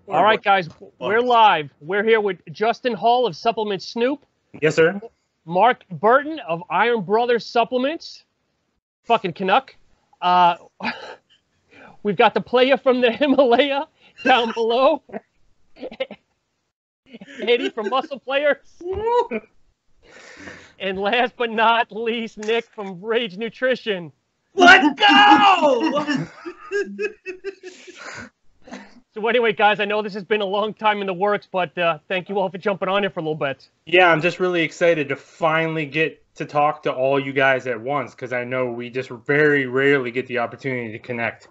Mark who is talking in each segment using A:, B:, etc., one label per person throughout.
A: All right, guys, we're live. We're here with Justin Hall of Supplement Snoop.
B: Yes, sir.
A: Marc Burton of Iron Brothers Supplements. Fucking Canuck. We've got the player from the Himalaya down below. Eddie from Muscle Players. And last but not least, Nick from Rage Nutrition.
C: Let's go!
A: So anyway, guys, I know this has been a long time in the works, but thank you all for jumping on here for a little bit.
B: Yeah, I'm just really excited to finally get to talk to all you guys at once, because I know we just very rarely get the opportunity to connect.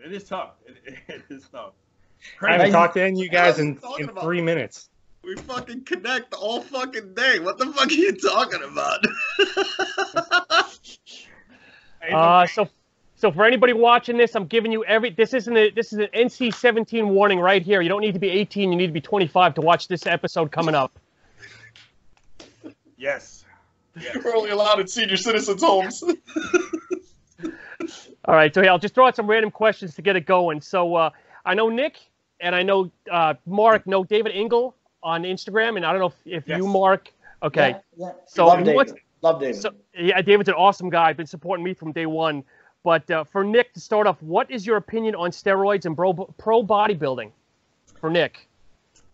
C: It is tough. It is tough.
B: I haven't talked to any of you guys in 3 minutes.
D: We fucking connect all fucking day. What the fuck are you talking about?
A: So for anybody watching this, I'm giving you this is an NC-17 warning right here. You don't need to be 18, you need to be 25 to watch this episode coming up.
C: Yes.
D: We're only allowed in senior citizens' homes.
A: All right, so yeah, I'll just throw out some random questions to get it going. So I know Nick and I know Marc know David Engel on Instagram, and I don't know if
C: Yes.
A: you, Marc. Okay.
E: Yeah.
A: So
E: Love David. Love David.
A: So, yeah, David's an awesome guy. Been supporting me from day one. But for Nick, to start off, what is your opinion on steroids and pro bodybuilding? For Nick.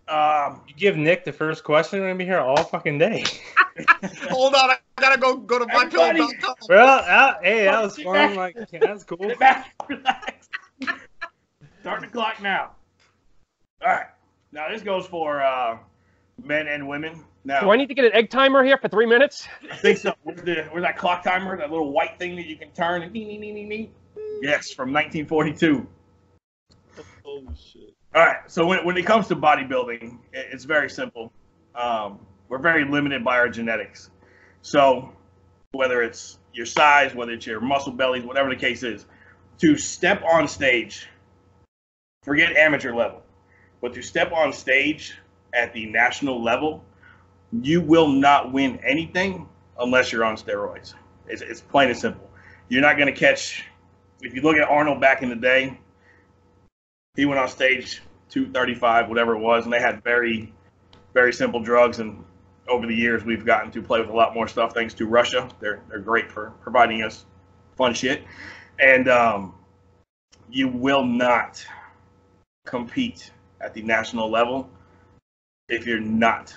B: You give Nick the first question, we're going to be here all fucking day.
D: Hold on, I gotta go to mypillow.com.
B: Well, hey, that was fun. Like, that's cool.
C: Sit back, relax. Starting the clock now. All right. Now, this goes for men and women. Now,
A: Do I need to get an egg timer here for 3 minutes?
C: I think so. Where's that clock timer? That little white thing that you can turn and ding, ding, ding, ding, ding. Yes, from 1942.
D: Holy shit.
C: All right. So when it comes to bodybuilding, it's very simple. We're very limited by our genetics. So whether it's your size, whether it's your muscle bellies, whatever the case is, to step on stage, forget amateur level, but to step on stage at the national level, you will not win anything unless you're on steroids. It's plain and simple. You're not going to catch, if you look at Arnold back in the day, he went on stage 235, whatever it was, and they had very, very simple drugs. And over the years, we've gotten to play with a lot more stuff thanks to Russia. They're great for providing us fun shit. And you will not compete at the national level if you're not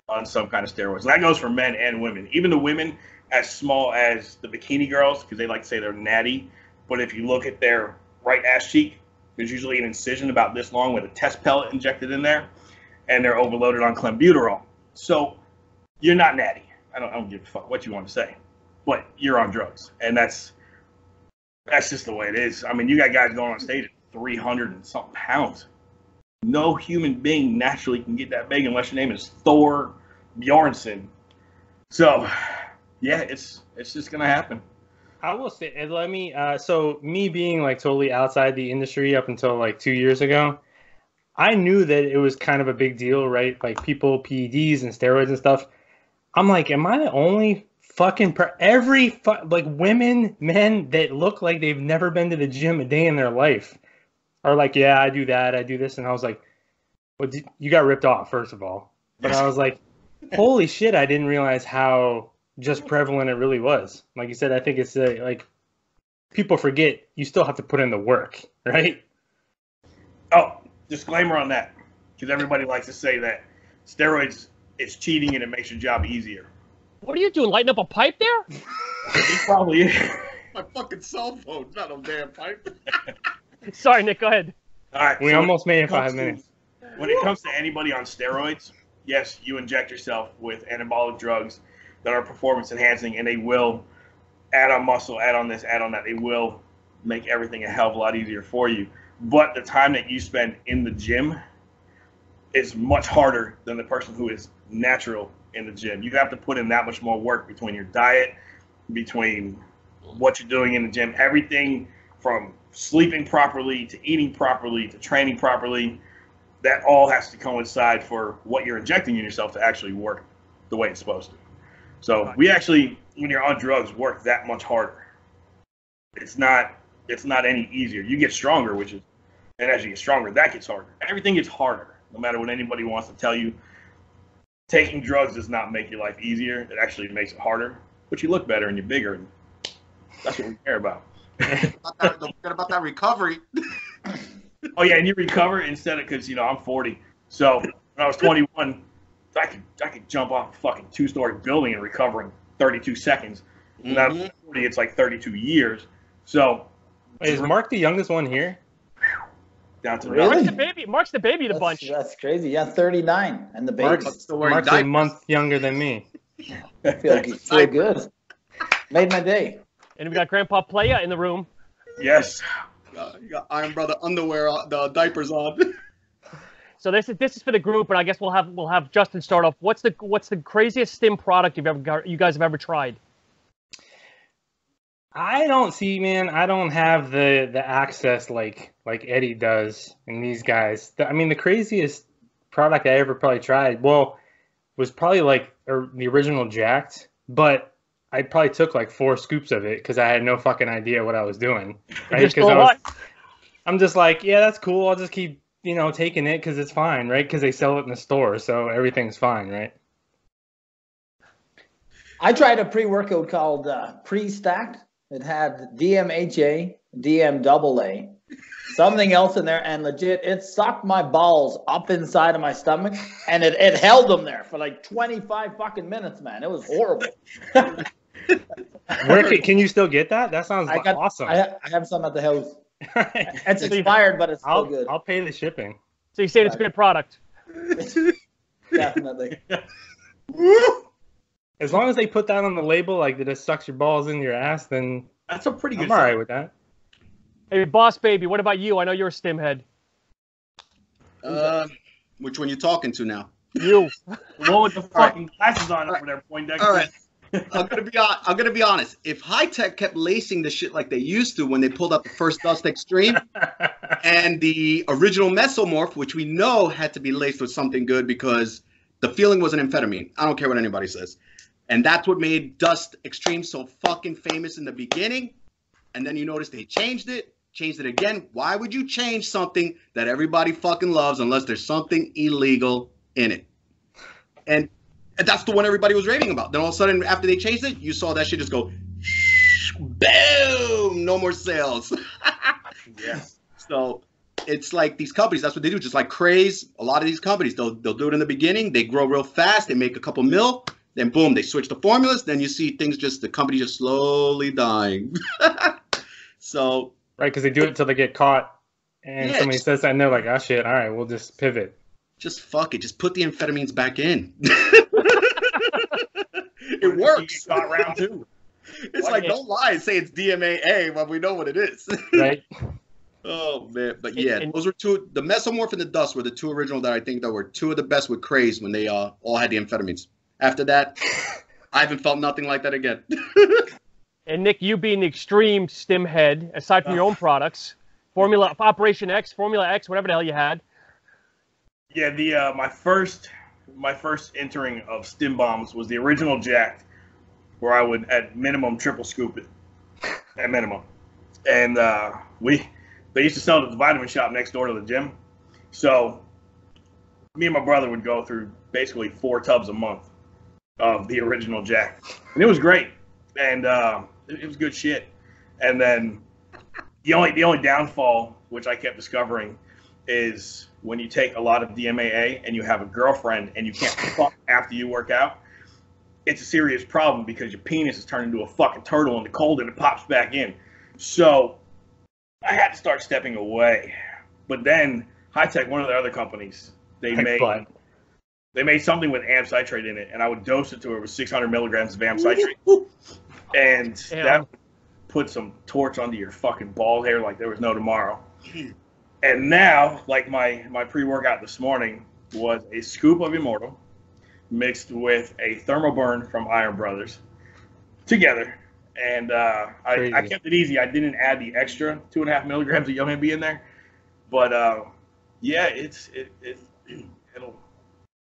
C: on some kind of steroids. And that goes for men and women. Even the women, as small as the bikini girls, because they like to say they're natty. But if you look at their right ass cheek, there's usually an incision about this long with a test pellet injected in there, and they're overloaded on clenbuterol. So you're not natty. I don't give a fuck what you want to say, but you're on drugs, and that's just the way it is. I mean, you got guys going on stage at 300 and something pounds. No human being naturally can get that big unless your name is Thor Bjornsson. So, yeah, it's just gonna happen.
B: I will say, and let me, so me being like totally outside the industry up until like 2 years ago, I knew that it was kind of a big deal, right? Like people, PEDs and steroids and stuff. I'm like, am I the only fucking, like women, men that look like they've never been to the gym a day in their life are like, yeah, I do that, I do this. And I was like, well, you got ripped off, first of all. But I was like, holy shit, I didn't realize how just prevalent it really was. Like you said, I think it's like people forget you still have to put in the work, right?
C: Oh, disclaimer on that, because everybody likes to say that steroids is cheating and it makes your job easier.
A: What are you doing, lighting up a pipe there?
C: It probably is.
D: My fucking cell phone, not a damn pipe.
A: Sorry, Nick, go ahead.
C: All right.
B: We almost made it 5 minutes.
C: When it comes to anybody on steroids, yes, you inject yourself with anabolic drugs that are performance enhancing, and they will add on muscle, add on this, add on that. They will make everything a hell of a lot easier for you. But the time that you spend in the gym is much harder than the person who is natural in the gym. You have to put in that much more work between your diet, between what you're doing in the gym, everything from sleeping properly to eating properly to training properly. That all has to coincide for what you're injecting in yourself to actually work the way it's supposed to. So we actually, when you're on drugs, work that much harder. It's not any easier. You get stronger, which is And as you get stronger, that gets harder. Everything gets harder, no matter what anybody wants to tell you. Taking drugs does not make your life easier. It actually makes it harder. But you look better and you're bigger. And that's what we care about.
D: Don't forget about that recovery.
C: Oh, yeah, and you recover instead of, because, I'm 40. So when I was 21, I could jump off a fucking 2-story building and recover in 32 seconds. And now at 40, it's like 32 years. So.
B: Is Marc the youngest one here?
C: Down to
E: Really?
A: Marc's the baby of the bunch.
E: That's crazy. Yeah, 39 and the baby.
B: Marc's a month younger than me.
E: feel good. Made my day.
A: And we got Grandpa Playa in the room.
C: Yes.
D: You got Iron Brother underwear, the diapers on.
A: So this is for the group, and I guess we'll have Justin start off. What's the craziest Stim product you guys have ever tried?
B: I don't have the access like Eddie does and these guys. The craziest product I ever probably tried, was probably like the original Jacked, but I probably took like 4 scoops of it because I had no fucking idea what I was doing. Right? I'm just like, yeah, that's cool. I'll just keep, taking it because it's fine, right? Because they sell it in the store, so everything's fine, right?
E: I tried a pre-workout called Pre-Stacked. It had DMHA, DMAA, something else in there, and legit, it sucked my balls up inside of my stomach, and it held them there for like 25 fucking minutes, man. It was horrible.
B: Can you still get that? That sounds awesome.
E: I have some at the house. It's expired, but it's still good.
B: I'll pay the shipping.
A: So you saying it's a good product?
E: Definitely.
B: As long as they put that on the label, like that it sucks your balls in your ass, then
C: that's a pretty good.
B: I'm all right with that.
A: Hey, Boss Baby, what about you? I know you're a Stim head.
D: Which one you talking to now?
A: You.
C: The one with the fucking glasses on over there, Poindexter.
D: All right. I'm gonna be honest. If High Tech kept lacing the shit like they used to when they pulled out the first Dust Extreme and the original Mesomorph, which we know had to be laced with something good because the feeling was an amphetamine. I don't care what anybody says. And that's what made Dust Extreme so fucking famous in the beginning. And then you notice they changed it again. Why would you change something that everybody fucking loves unless there's something illegal in it? And that's the one everybody was raving about. Then all of a sudden, after they changed it, you saw that shit just go, boom, no more sales.
C: Yeah.
D: So it's like these companies, that's what they do. Just like Craze, a lot of these companies, they'll do it in the beginning. They grow real fast. They make a couple mil. Then boom, they switch the formulas. Then you see things the company just slowly dying. So.
B: Right, because they do it until they get caught. And somebody says that and they're like, oh shit, all right, we'll just pivot.
D: Just fuck it. Just put the amphetamines back in. It works.
C: Got round 2.
D: It's like, don't lie and say it's DMAA when we know what it is.
B: Right.
D: Oh, man. But yeah, those were two. The Mesomorph and the Dust were the 2 original that I think that were 2 of the best with Craze when they all had the amphetamines. After that, I haven't felt nothing like that again.
A: And Nick, you being the extreme Stim head, aside from your own products, Operation X, Formula X, whatever the hell you had.
C: Yeah, my first entering of Stim bombs was the original Jacked, where I would at minimum triple scoop it, at minimum. And they used to sell it at the vitamin shop next door to the gym. So me and my brother would go through basically 4 tubs a month of the original Jacked, and it was great. And it was good shit. And then the only downfall, which I kept discovering, is when you take a lot of DMAA and you have a girlfriend and you can't fuck after you work out, it's a serious problem because your penis is turned into a fucking turtle in the cold and it pops back in. So I had to start stepping away. But then High Tech, one of the other companies, they made something with amp citrate in it, and I would dose it to it with 600 milligrams of amp citrate. And that would put some torch under your fucking bald hair like there was no tomorrow. And now, like my pre-workout this morning was a scoop of Immortal mixed with a thermal burn from Iron Brothers together. And I kept it easy. I didn't add the extra 2.5 milligrams of Yohimbe in there. But yeah, it'll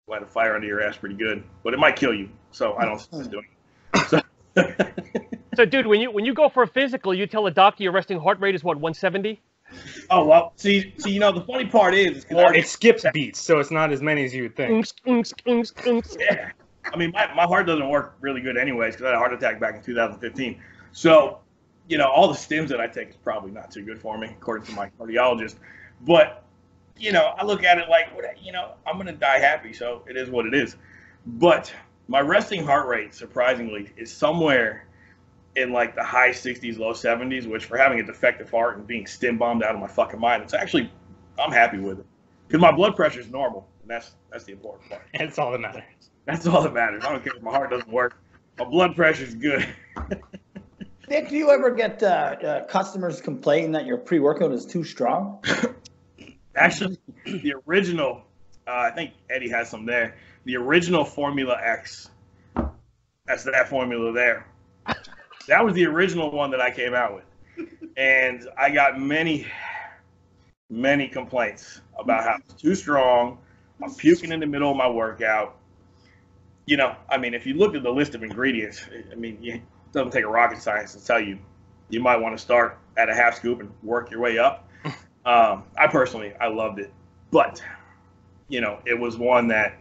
C: light a fire under your ass pretty good. But it might kill you. So I don't suggest doing it.
A: So, dude, when you go for a physical, you tell the doctor your resting heart rate is what, 170?
C: Oh well, see, you know the funny part is,
B: Well, it skips beats, so it's not as many as you would think.
C: Yeah, I mean my heart doesn't work really good anyways because I had a heart attack back in 2015. So, you know, all the stims that I take is probably not too good for me according to my cardiologist. But you know, I look at it like, you know, I'm gonna die happy, so it is what it is. But my resting heart rate, surprisingly, is somewhere in like the high 60s, low 70s, which for having a defective heart and being stim bombed out of my fucking mind, it's actually, I'm happy with it. Because my blood pressure is normal, and that's the important part.
B: And it's all that matters.
C: That's all that matters. I don't care if my heart doesn't work. My blood pressure is good.
E: Nick, do you ever get customers complaining that your pre-workout is too strong?
C: Actually, the original, I think Eddie has some there. The original Formula X, that's that formula there. That was the original one that I came out with. And I got many complaints about how it's too strong. I'm puking in the middle of my workout. You know, I mean, if you look at the list of ingredients, I mean, it doesn't take a rocket science to tell you, you might want to start at a half scoop and work your way up. I personally, I loved it. But, you know, it was one that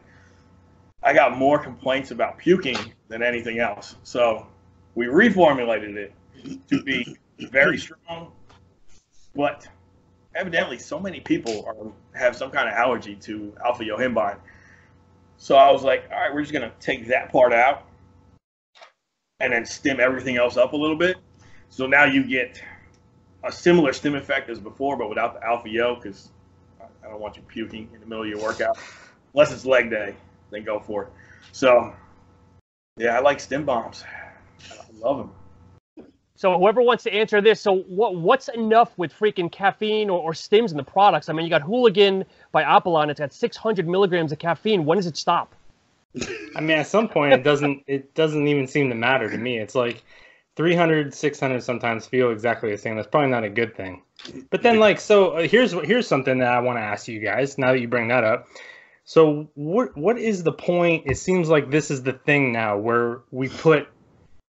C: I got more complaints about puking than anything else. So we reformulated it to be very strong, but evidently so many people have some kind of allergy to alpha yohimbine. So I was like, all right, we're just going to take that part out and then stim everything else up a little bit. So now you get a similar stim effect as before, but without the alpha yo, because I don't want you puking in the middle of your workout. Unless it's leg day, then go for it. So, yeah, I like stim bombs. I love them.
A: So whoever wants to answer this, so what's enough with freaking caffeine or stims in the products? I mean, you got Hooligan by Apollon. It's got 600 milligrams of caffeine. When does it stop?
B: I mean, at some point, it doesn't even seem to matter to me. It's like 300, 600 sometimes feel exactly the same. That's probably not a good thing. But then, like, so here's something that I want to ask you guys now that you bring that up. So what is the point? It seems like this is the thing now where we put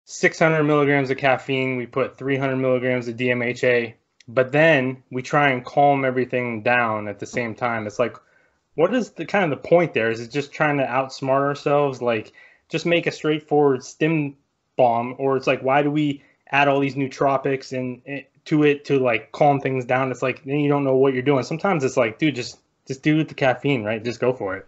B: 600 milligrams of caffeine, we put 300 milligrams of DMHA, but then we try and calm everything down at the same time. It's like, what is the kind of the point there? Is it just trying to outsmart ourselves? Like, just make a straightforward stim bomb, or it's like, why do we add all these nootropics and to it to like calm things down? It's like, then you don't know what you're doing. Sometimes it's like, dude, just do it with the caffeine, right? Just go for it.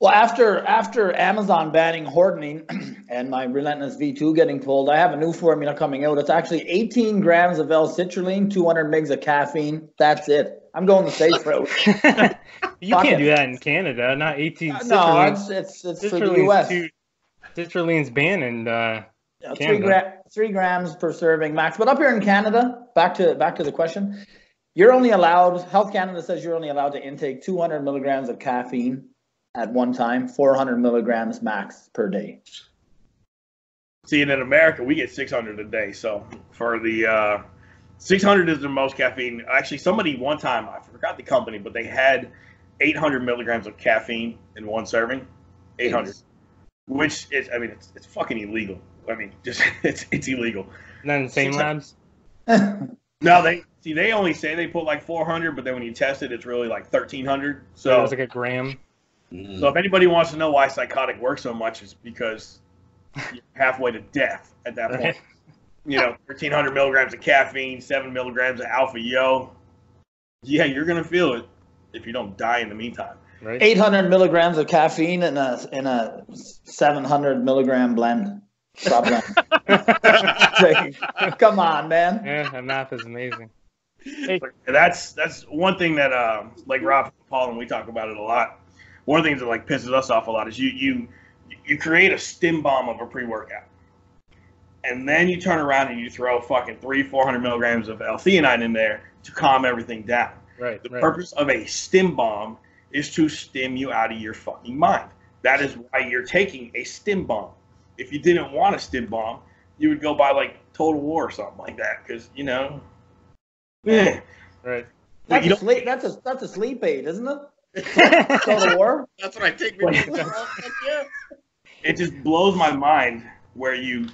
E: Well, after Amazon banning hordening and my Relentless V2 getting pulled, I have a new formula coming out. It's actually 18 grams of L-citrulline, 200 mg of caffeine. That's it. I'm going the safe route.
B: You can't do that in Canada. Not 18.
E: No, it's for the U.S.
B: Citrulline's banned in
E: Canada. 3 grams per serving max. But up here in Canada, back to the question, you're only allowed. Health Canada says you're only allowed to intake 200 milligrams of caffeine at one time, 400 milligrams max per day.
C: See, and in America, we get 600 a day. So for the 600 is the most caffeine. Actually, somebody one time, I forgot the company, but they had 800 milligrams of caffeine in one serving. 800, which is, I mean, it's fucking illegal. I mean, just it's illegal.
B: Not in the same labs?
C: No, they only say they put like 400, but then when you test it, it's really like 1300. So
B: it was like a gram.
C: So if anybody wants to know why psychotic works so much, it's because you're halfway to death at that point. You know, 1,300 milligrams of caffeine, 7 milligrams of alpha yo. Yeah, you're gonna feel it if you don't die in the meantime.
B: Right.
E: 800 milligrams of caffeine in a 700 milligram blend. Like, come on, man.
B: Yeah, that math is amazing.
A: Hey,
C: That's one thing that like Rob and Paul and we talk about it a lot. One of the things that like pisses us off a lot is you create a stim bomb of a pre-workout, and then you turn around and you throw fucking 300-400 milligrams of L-theanine in there to calm everything down.
B: Right.
C: The purpose of a stim bomb is to stim you out of your fucking mind. That is why you're taking a stim bomb. If you didn't want a stim bomb, you would go buy like Total War or something like that, because you know. Yeah.
B: Right.
E: That's a sleep aid, isn't it? Total War.
D: That's what I take. Yeah.
C: It just blows my mind where you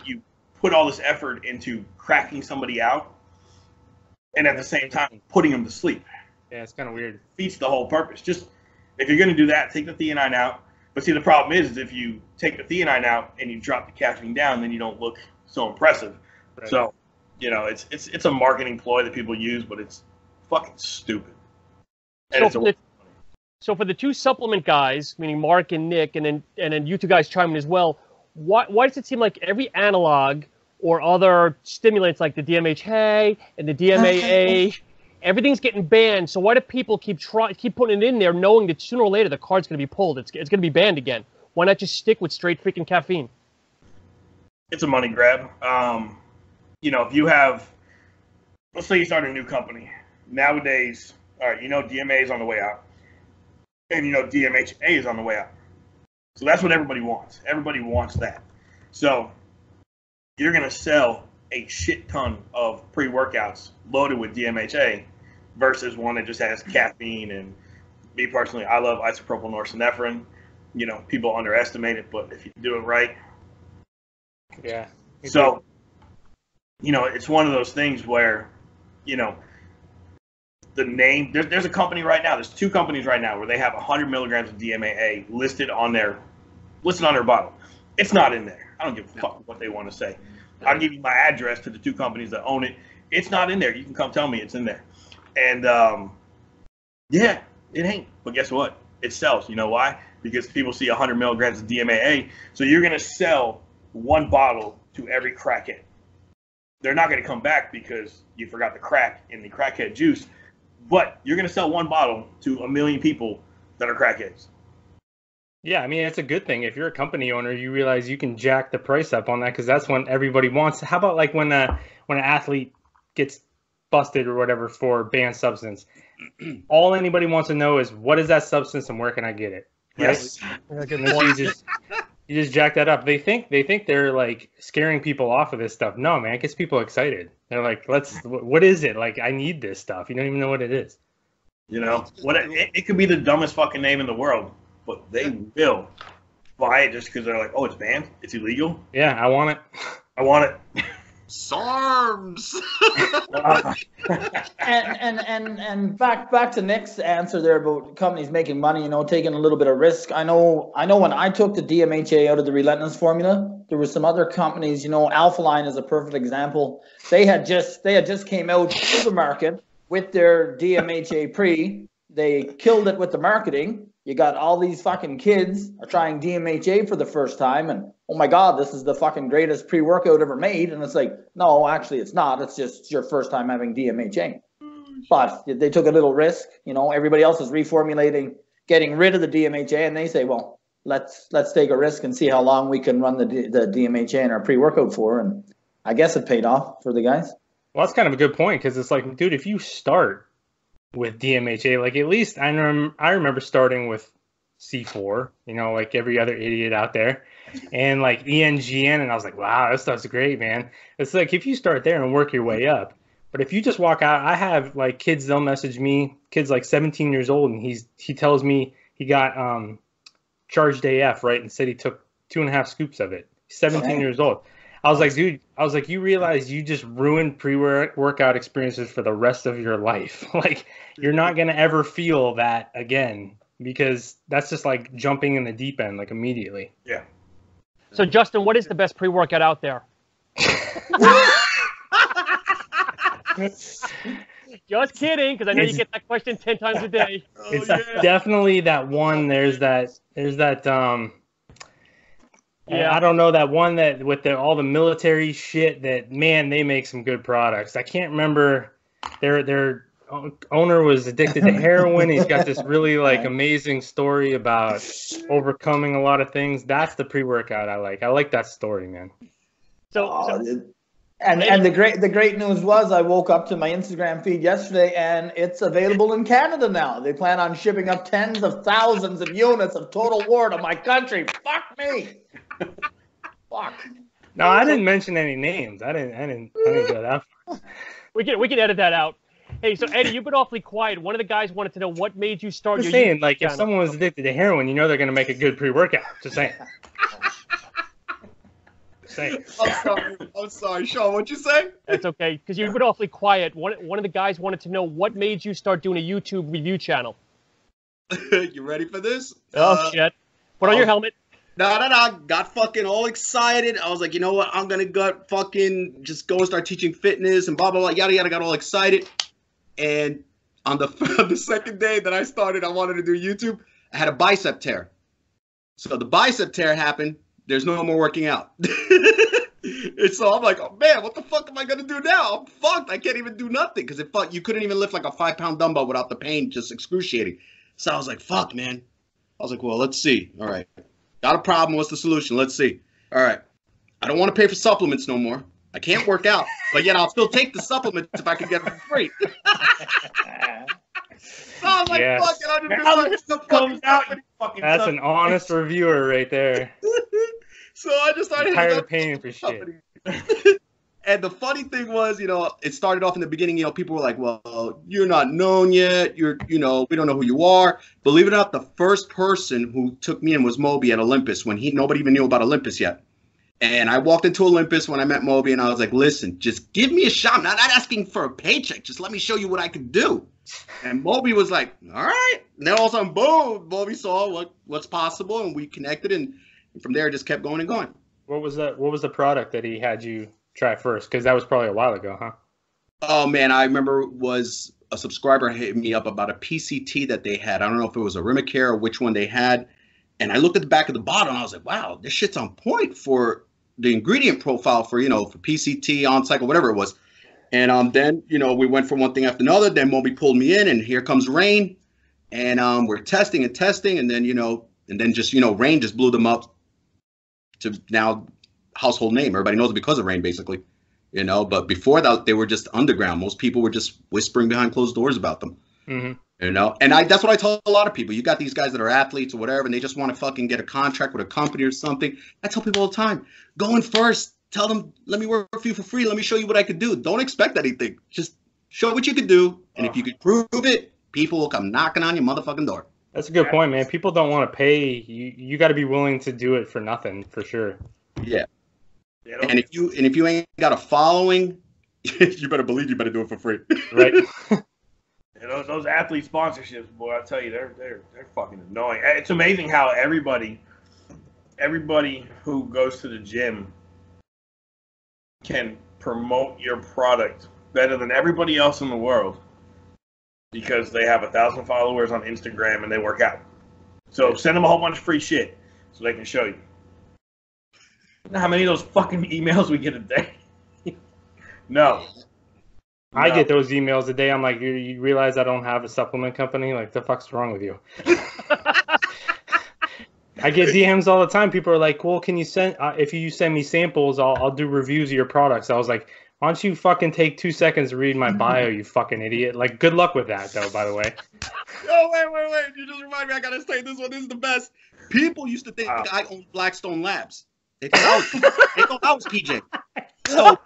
C: put all this effort into cracking somebody out, and at the same time putting them to sleep.
B: Yeah, it's kind of weird.
C: Defeats the whole purpose. Just if you're going to do that, take the theanine out. But see, the problem is if you take the theanine out and you drop the caffeine down, then you don't look so impressive. Right. So, you know, it's a marketing ploy that people use, but it's fucking stupid.
A: So for the two supplement guys, meaning Marc and Nick, and then you two guys chime in as well, why does it seem like every analog or other stimulants like the DMHA and the DMAA, everything's getting banned? So why do people keep putting it in there, knowing that sooner or later the card's going to be pulled? It's going to be banned again. Why not just stick with straight freaking caffeine?
C: It's a money grab. You know, if you have, let's say you start a new company nowadays. All right, you know DMA is on the way out, and you know DMHA is on the way out. So that's what everybody wants. Everybody wants that. So you're going to sell a shit ton of pre-workouts loaded with DMHA versus one that just has caffeine. And me personally, I love isopropyl norepinephrine. You know, people underestimate it, but if you do it right.
B: Yeah.
C: So, you know, it's one of those things where, you know, the name, there's a company right now, there's two companies right now where they have 100 milligrams of DMAA listed on their bottle. It's not in there. I don't give a fuck what they want to say. I'll give you my address to the two companies that own it. It's not in there. You can come tell me it's in there. And, yeah, it ain't. But guess what? It sells. You know why? Because people see 100 milligrams of DMAA. So you're going to sell one bottle to every crackhead. They're not going to come back because you forgot the crack in the crackhead juice. But you're going to sell one bottle to 1 million people that are crackheads.
B: Yeah, I mean, it's a good thing. If you're a company owner, you realize you can jack the price up on that because that's when everybody wants. How about like when an athlete gets busted or whatever for banned substance? All anybody wants to know is what is that substance and where can I get it? Right?
C: Yes.
B: You just jack that up. They think they're like scaring people off of this stuff. No, man, it gets people excited. They're like, what is it? Like, I need this stuff. You don't even know what it is.
C: You know, it could be the dumbest fucking name in the world, but they will buy it just because they're like, oh, it's banned, it's illegal.
B: Yeah, I want it.
C: I want it.
D: SARMs.
E: and back to Nick's answer there about companies making money, you know, taking a little bit of risk. I know when I took the DMHA out of the Relentless formula, there were some other companies, you know, Alphaline is a perfect example. They had just came out to the market with their DMHA pre. They killed it with the marketing. You got all these fucking kids are trying DMHA for the first time, and oh my God, this is the fucking greatest pre-workout ever made. And it's like, no, actually it's not. It's just your first time having DMHA. But they took a little risk. You know, everybody else is reformulating, getting rid of the DMHA, and they say, well, let's take a risk and see how long we can run the DMHA in our pre-workout for. And I guess it paid off for the guys.
B: Well, that's kind of a good point because it's like, dude, if you start with DMHA, like at least I remember starting with C4, you know, like every other idiot out there, and like ENGN, and I was like, wow, this stuff's great, man. It's like if you start there and work your way up, but if you just walk out, I have like kids, they'll message me, kids like 17 years old, and he tells me he got charged AF, right, and said he took 2.5 scoops of it. He's 17 years old. I was like, dude, you realize you just ruined pre-workout experiences for the rest of your life. Like, you're not going to ever feel that again because that's just like jumping in the deep end, like immediately.
C: Yeah.
A: So, Justin, what is the best pre-workout out there? Just kidding, because I know you get that question 10 times a day.
B: It's definitely that one. There's that yeah, I don't know, that one that with all the military shit that, man, they make some good products. I can't remember. Their owner was addicted to heroin. He's got this really like amazing story about overcoming a lot of things. That's the pre-workout I like. I like that story, man.
E: And the great news was I woke up to my Instagram feed yesterday and it's available in Canada now. They plan on shipping up tens of thousands of units of Total War to my country. Fuck me. Fuck.
B: No, I didn't mention any names. I didn't go that far.
A: We can edit that out. Hey, so Eddie, you've been awfully quiet. One of the guys wanted to know what made you start
B: your
A: saying,
B: like, if someone was addicted to heroin, you know they're going to make a good pre-workout. Just saying. saying.
D: I'm sorry, Sean. What'd you say?
A: That's okay, because you've been awfully quiet. One of the guys wanted to know what made you start doing a YouTube review channel.
D: You ready for this?
A: Oh shit! Put on your helmet.
D: No. Got fucking all excited. I was like, you know what? I'm gonna fucking just go and start teaching fitness and blah blah blah. Yada yada. Got all excited. And on the second day that I started, I wanted to do YouTube. I had a bicep tear. So the bicep tear happened. There's no more working out. And so I'm like, oh man, what the fuck am I gonna do now? I'm fucked. I can't even do nothing because you couldn't even lift like a 5-pound dumbbell without the pain just excruciating. So I was like, fuck, man. I was like, well, let's see. All right. Got a problem. What's the solution? Let's see. All right. I don't want to pay for supplements no more. I can't work out, but yet I'll still take the supplements if I can get them for free. So I was like, fuck it. I'll just do
B: Comes out. That's an honest reviewer right there.
D: So I just started
B: tired of paying for shit.
D: And the funny thing was, it started off in the beginning, people were like, well, you're not known yet. We don't know who you are. Believe it or not, the first person who took me in was Moby at Olympus when nobody even knew about Olympus yet. And I walked into Olympus when I met Moby and I was like, listen, just give me a shot. I'm not asking for a paycheck. Just let me show you what I can do. And Moby was like, all right. And then all of a sudden, boom, Moby saw what's possible and we connected. And from there, it just kept going and going.
B: What was the product that he had you try first? Because that was probably a while ago, huh?
D: Oh, man, I remember was a subscriber hit me up about a PCT that they had. I don't know if it was a Rimacare or which one they had. And I looked at the back of the bottle and I was like, wow, this shit's on point for the ingredient profile for PCT, on cycle, whatever it was. And then, we went from one thing after another. Then Moby pulled me in and here comes Rain. And we're testing. And then just, Rain just blew them up to now household name. Everybody knows it because of Rain, basically. But before that, they were just underground. Most people were just whispering behind closed doors about them.
B: Mm-hmm.
D: And that's what I tell a lot of people. You got these guys that are athletes or whatever, and they just want to fucking get a contract with a company or something. I tell people all the time, go in first. Tell them, let me work for you for free. Let me show you what I could do. Don't expect anything. Just show what you could do. And if you could prove it, people will come knocking on your motherfucking door.
B: That's a good point, man. People don't want to pay. You got to be willing to do it for nothing, for sure.
D: Yeah. And if you ain't got a following, you better believe you better do it for free.
B: Right.
C: Those athlete sponsorships, boy, I tell you, they're fucking annoying. It's amazing how everybody who goes to the gym can promote your product better than everybody else in the world because they have 1,000 followers on Instagram and they work out. So send them a whole bunch of free shit so they can show you. You know how many of those fucking emails we get a day? No.
B: I get those emails a day. I'm like, you realize I don't have a supplement company? Like, the fuck's wrong with you? I get DMs all the time. People are like, well, can you send, if you send me samples, I'll do reviews of your products. I was like, why don't you fucking take 2 seconds to read my bio, you fucking idiot? Like, good luck with that, though, by the way.
D: Oh, wait. You just remind me. I got to say this one. This is the best. People used to think I owned Blackstone Labs. They thought I was PJ. So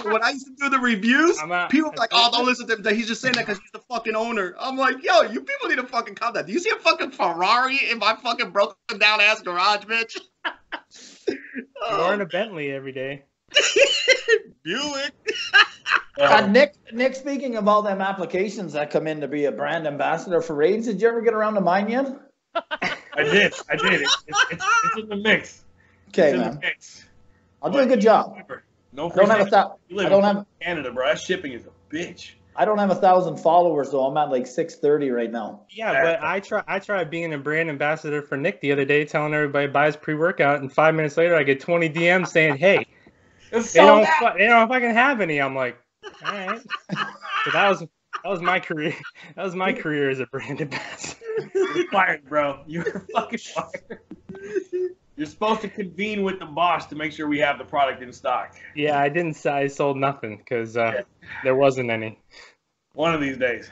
D: when I used to do the reviews, people were like, oh, don't listen to him. He's just saying that because he's the fucking owner. I'm like, yo, you people need to fucking calm down. Do you see a fucking Ferrari in my fucking broken down ass garage, bitch?
B: You're in a Bentley every day.
D: Buick.
E: Nick, speaking of all them applications that come in to be a brand ambassador for Raids, did you ever get around to mine yet?
C: I did. It's in the mix.
E: Okay, man. I'll do a good job.
C: No,
E: I don't have
C: Canada, bro. That shipping is a bitch.
E: I don't have 1,000 followers though. I'm at like 630 right now.
B: Yeah, but I tried being a brand ambassador for Nick the other day, telling everybody buy his pre-workout, and 5 minutes later I get 20 DMs saying, "Hey, they don't fucking have any." I'm like, all right. So that was my career. That was my career as a brand ambassador.
C: You're fired, bro. You're fucking fired. You're supposed to convene with the boss to make sure we have the product in stock.
B: Yeah, I didn't. I sold nothing because there wasn't any.
C: One of these days.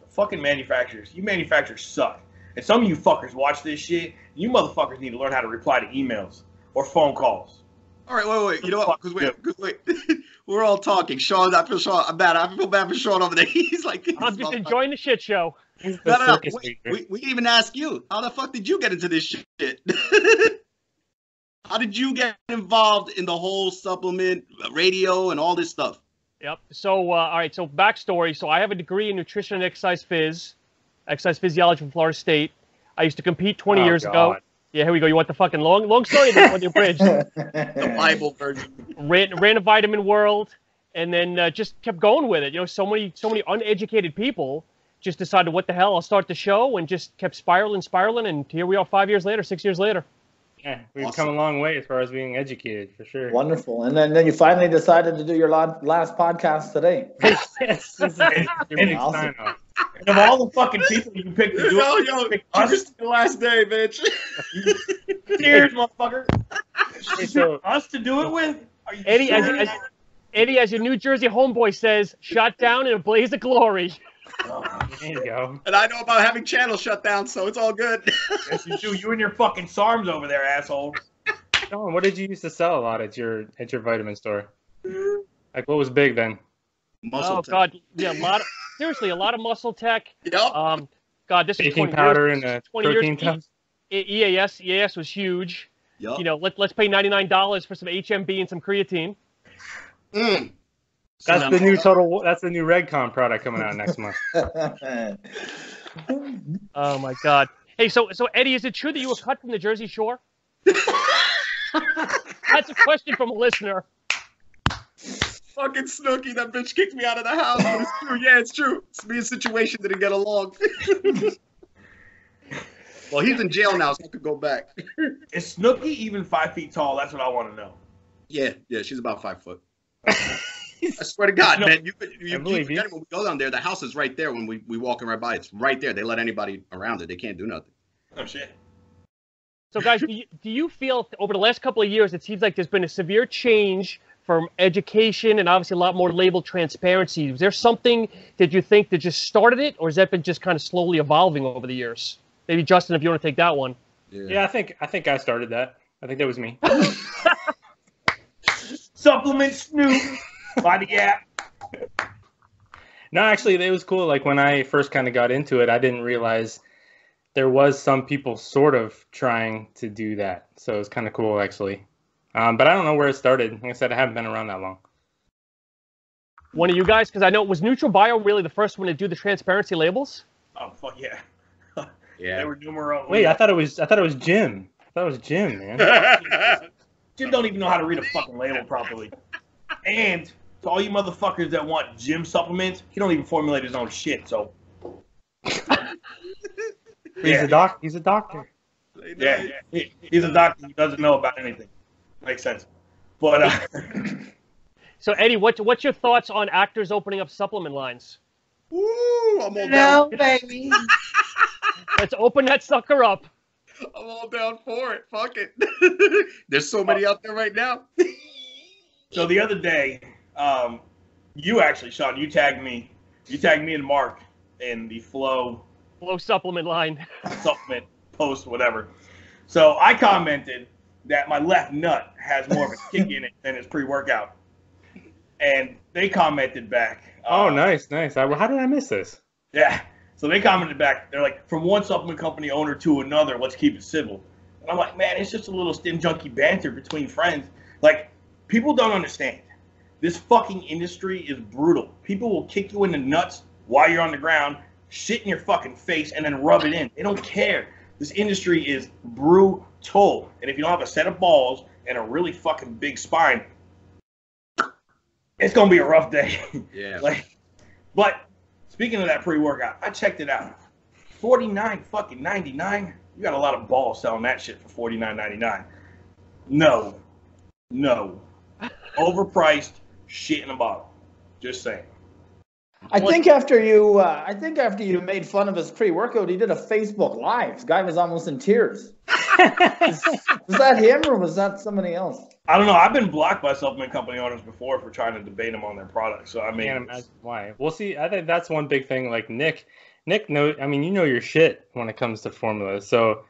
C: Fucking manufacturers. You manufacturers suck. And some of you fuckers watch this shit. You motherfuckers need to learn how to reply to emails or phone calls.
D: All right, wait. You know what? Because wait. We're all talking. Sean, I feel bad for Sean over there. He's like,
A: I'm just enjoying the shit show.
D: No. We didn't even ask you. How the fuck did you get into this shit? How did you get involved in the whole supplement radio and all this stuff?
A: Yep. So, all right. So, backstory. So, I have a degree in nutrition and exercise physiology from Florida State. I used to compete 20 years ago. Yeah, here we go. You want the fucking long story on the bridge?
D: The Bible version.
A: Ran a vitamin world, and then just kept going with it. You know, so many uneducated people just decided, what the hell? I'll start the show, and just kept spiraling, and here we are 5 years later, 6 years later.
B: Yeah, we've come a long way as far as being educated, for sure.
E: Wonderful. And then you finally decided to do your last podcast today.
B: Yes, this is a big
E: Awesome.
B: sign-off.
C: And of all the fucking people you picked to do it,
D: Cheers to the last day, bitch.
C: cheers, motherfucker.
B: Hey, so,
C: Us to do it with? Are you
A: Eddie,
C: serious?
A: Eddie, as your New Jersey homeboy says, shot down in a blaze of glory.
B: there you go.
D: And I know about having channels shut down, so it's all good.
C: Yes, you do. You and your fucking SARMs over there, asshole.
B: Sean, what did you used to sell a lot at your vitamin store? Like, what was big then?
D: Muscle tech.
A: God, yeah, seriously, a lot of muscle tech.
D: Yep.
A: God, this is
B: Baking
A: 20
B: powder
A: years,
B: and a
A: 20
B: protein
A: years.
B: tubs?
A: EAS was huge.
D: Yep.
A: You know, let's pay $99 for some HMB and some creatine.
D: Mm.
B: That's the new total. That's the new Redcon product coming out next month.
A: Oh my God. Hey, so Eddie, is it true that you were cut from the Jersey Shore? That's a question from a listener.
D: Fucking Snooki, that bitch kicked me out of the house. But it's true. Yeah, it's true. It's me and Situation didn't get along. Well, he's in jail now, so I could go back.
C: Is Snooki even 5 feet tall? That's what I want to know.
D: Yeah, she's about 5 foot. I swear to God, man, you
B: believe you.
D: when we go down there, the house is right there when we walking right by. It's right there. They let anybody around it. They can't do nothing.
C: Oh, shit.
A: So, guys, do you feel over the last couple of years, it seems like there's been a severe change from education and obviously a lot more label transparency? Was there something that you think that just started it, or has that been just kind of slowly evolving over the years? Maybe Justin, if you want to take that one.
B: Yeah, I think I started that. I think that was me.
C: Supplement Snoop by the app.
B: No, actually, it was cool. Like, when I first kind of got into it, I didn't realize there was some people sort of trying to do that. So it was kind of cool, actually. But I don't know where it started. Like I said, I haven't been around that long.
A: One of you guys, because I know, was Neutral Bio really the first one to do the transparency labels?
C: Oh, fuck yeah.
D: Yeah.
C: They were numero.
B: Wait, I thought it was Jim. I thought it was Jim, man.
C: Jim don't even know how to read a fucking label properly. And to all you motherfuckers that want Jim supplements, he don't even formulate his own shit. So
B: He's a doctor.
C: yeah, he's a doctor who doesn't know about anything. Makes sense. But
A: So, Eddie, what's your thoughts on actors opening up supplement lines?
D: Ooh, I'm all
F: No,
D: down.
F: baby.
A: Let's open that sucker up.
D: I'm all down for it. Fuck it. There's so many out there right now.
C: so the other day, you actually, Sean, you tagged me and Marc in the Flow
A: Supplement line.
C: supplement post, whatever. So I commented that my left nut has more of a kick in it than his pre-workout, and they commented back.
B: Oh, nice. How did I miss this?
C: Yeah. So they commented back. They're like, from one supplement company owner to another, let's keep it civil. And I'm like, man, it's just a little Stim junkie banter between friends. Like, people don't understand. This fucking industry is brutal. People will kick you in the nuts while you're on the ground, shit in your fucking face, and then rub it in. They don't care. This industry is brutal. And if you don't have a set of balls and a really fucking big spine, it's going to be a rough day.
D: Yeah.
C: But speaking of that pre-workout, I checked it out. $49.99. You got a lot of balls selling that shit for $49.99. No. Overpriced shit in a bottle. Just saying.
E: I think after you made fun of his pre-workout, he did a Facebook Live. This guy was almost in tears. Was that him or was that somebody else?
C: I don't know. I've been blocked by supplement company owners before for trying to debate them on their products. So I mean,
B: Can't imagine why. Well, see, I think that's one big thing. Like Nick knows. I mean, you know your shit when it comes to formulas. So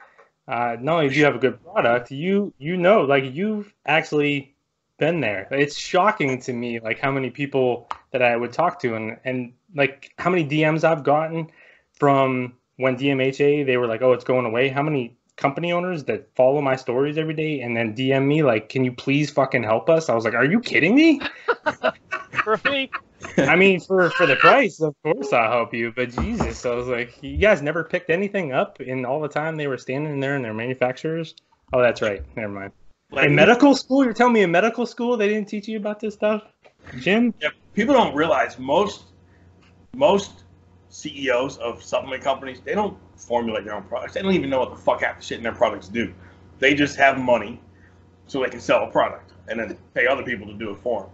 B: not only do you have a good product, you know, like you've actually been there. It's shocking to me, like how many people that I would talk to, and like how many DMs I've gotten from when DMHA they were like, oh, it's going away. How many company owners that follow my stories every day and then DM me like, "Can you please fucking help us?" I was like, "Are you kidding me?"
A: For a fee?
B: I mean, for the price, of course I'll help you. But Jesus, I was like, "You guys never picked anything up in all the time they were standing there in their manufacturers." Oh, that's right. Never mind. In medical school, you're telling me in medical school they didn't teach you about this stuff, Jim?
C: Yeah, people don't realize most CEOs of supplement companies, they don't formulate their own products. They don't even know what the fuck half the shit in their products do. They just have money so they can sell a product and then pay other people to do it for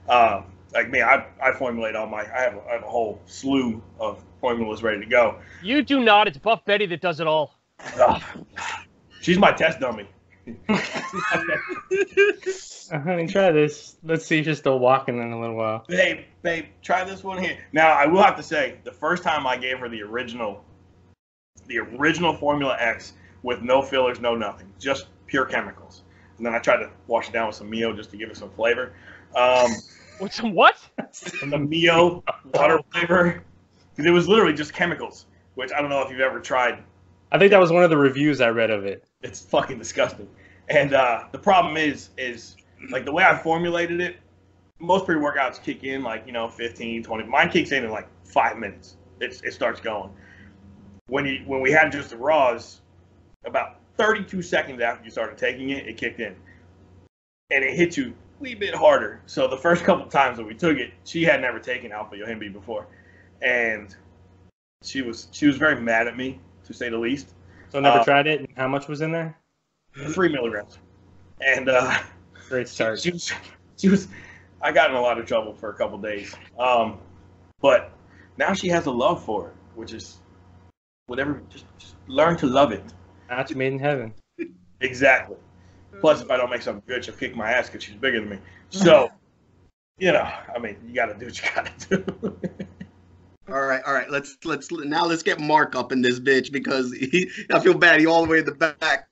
C: them. Like me, I formulate all my. I have a whole slew of formulas ready to go.
A: You do not. It's Buff Betty that does it all.
C: She's my test dummy.
B: Honey, try this. Let's see if you're still walking in a little while.
C: Babe, try this one here. Now, I will have to say, the first time I gave her the original Formula X with no fillers, no nothing, just pure chemicals. And then I tried to wash it down with some Mio just to give it some flavor.
A: With some what?
C: The Mio water flavor. Because it was literally just chemicals, which I don't know if you've ever tried.
B: I think that was one of the reviews I read of it.
C: It's fucking disgusting. And the problem is like the way I formulated it, most pre-workouts kick in like, 15, 20. Mine kicks in like 5 minutes. It starts going. When we had just the raws, about 32 seconds after you started taking it, it kicked in. And it hit you a wee bit harder. So the first couple of times that we took it, she had never taken Alpha Yohimbe before. And she was very mad at me, to say the least.
B: So never tried it? And how much was in there?
C: 3 milligrams. And
B: great start.
C: She was I got in a lot of trouble for a couple days. But now she has a love for it, which is whatever, just learn to love it.
B: Match made in heaven. Exactly.
C: Plus, if I don't make something good, she'll kick my ass because she's bigger than me. So, you got to do what you got to do.
D: All right. Let's get Marc up in this bitch because I feel bad. He all the way in the back.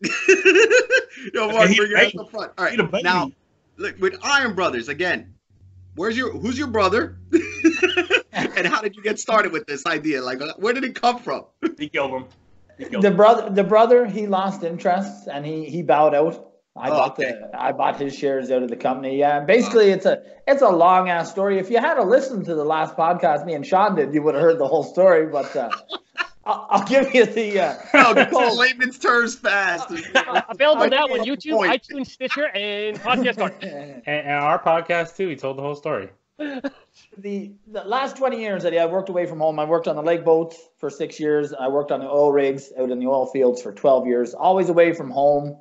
D: Yo, Marc, bring it up the front. All right, now look with Iron Brothers again. Who's your brother? And how did you get started with this idea? Like, where did it come from?
C: He killed him.
E: The brother, he lost interest and he bowed out. I bought his shares out of the company. Yeah, basically it's a long ass story. If you had to listen to the last podcast me and Sean did, you would have heard the whole story. But I'll give you the
D: layman's terms fast.
A: Available now on YouTube, iTunes, Stitcher, and Podcast Card.
B: And our podcast too. He told the whole story.
E: The last 20 years that I worked away from home, I worked on the lake boats for 6 years. I worked on the oil rigs out in the oil fields for 12 years, always away from home.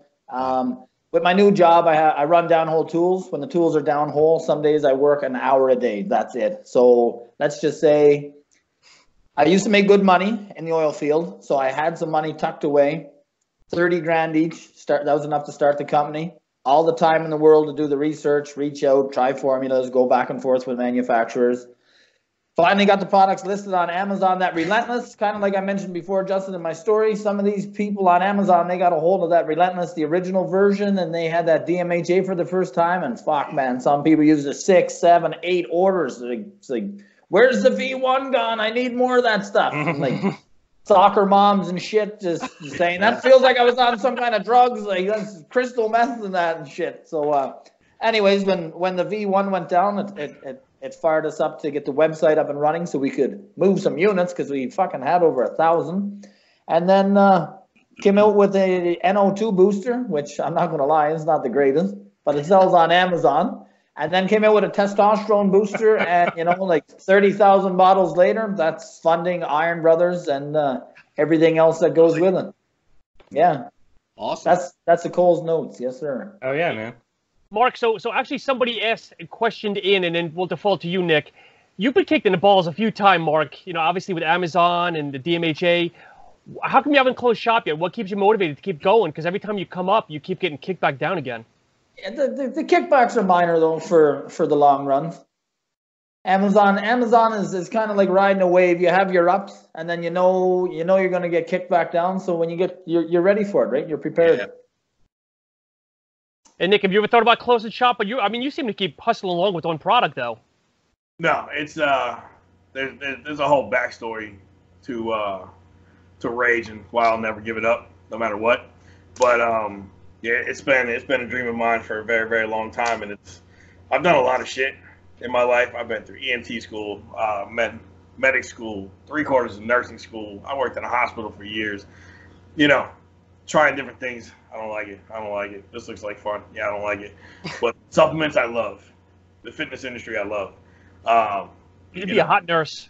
E: With my new job, I run downhole tools. When the tools are downhole, some days I work an hour a day. That's it. So let's just say I used to make good money in the oil field. So I had some money tucked away, 30 grand each. That was enough to start the company. All the time in the world to do the research, reach out, try formulas, go back and forth with manufacturers. Finally got the products listed on Amazon. That Relentless, kind of like I mentioned before, Justin, in my story, some of these people on Amazon, they got a hold of that Relentless, the original version, and they had that DMHA for the first time. And fuck, man, some people use the 6, 7, 8 orders. It's like, where's the V1 gone? I need more of that stuff. Like soccer moms and shit just saying, that feels like I was on some kind of drugs, like that's crystal meth and that and shit. So anyways, when the V1 went down, it fired us up to get the website up and running so we could move some units because we fucking had over 1,000. And then came out with a NO2 booster, which I'm not going to lie, is not the greatest, but it sells on Amazon. And then came out with a testosterone booster and, like 30,000 bottles later, that's funding Iron Brothers and everything else that goes with it. Yeah.
D: Awesome.
E: That's the Cole's notes. Yes, sir.
B: Oh, yeah, man.
A: Marc, so actually somebody questioned in, and then we'll default to you, Nick. You've been kicked in the balls a few times, Marc, obviously with Amazon and the DMHA. How come you haven't closed shop yet? What keeps you motivated to keep going? Because every time you come up, you keep getting kicked back down again.
E: Yeah, the kickbacks are minor, though, for the long run. Amazon is kind of like riding a wave. You have your ups, and then you know you're going to get kicked back down. So when you're ready for it, right? You're prepared.
C: Yeah.
A: And Nick, have you ever thought about closing shop? But you seem to keep hustling along with one product, though.
C: No, it's there's a whole backstory to Rage and why I'll never give it up, no matter what. But yeah, it's been a dream of mine for a very, very long time, and I've done a lot of shit in my life. I've been through EMT school, medic school, 3/4 of nursing school. I worked in a hospital for years. You know, trying different things. I don't like it. This looks like fun. Yeah, I don't like it. But supplements, I love. The fitness industry, I love.
A: You'd be a hot nurse.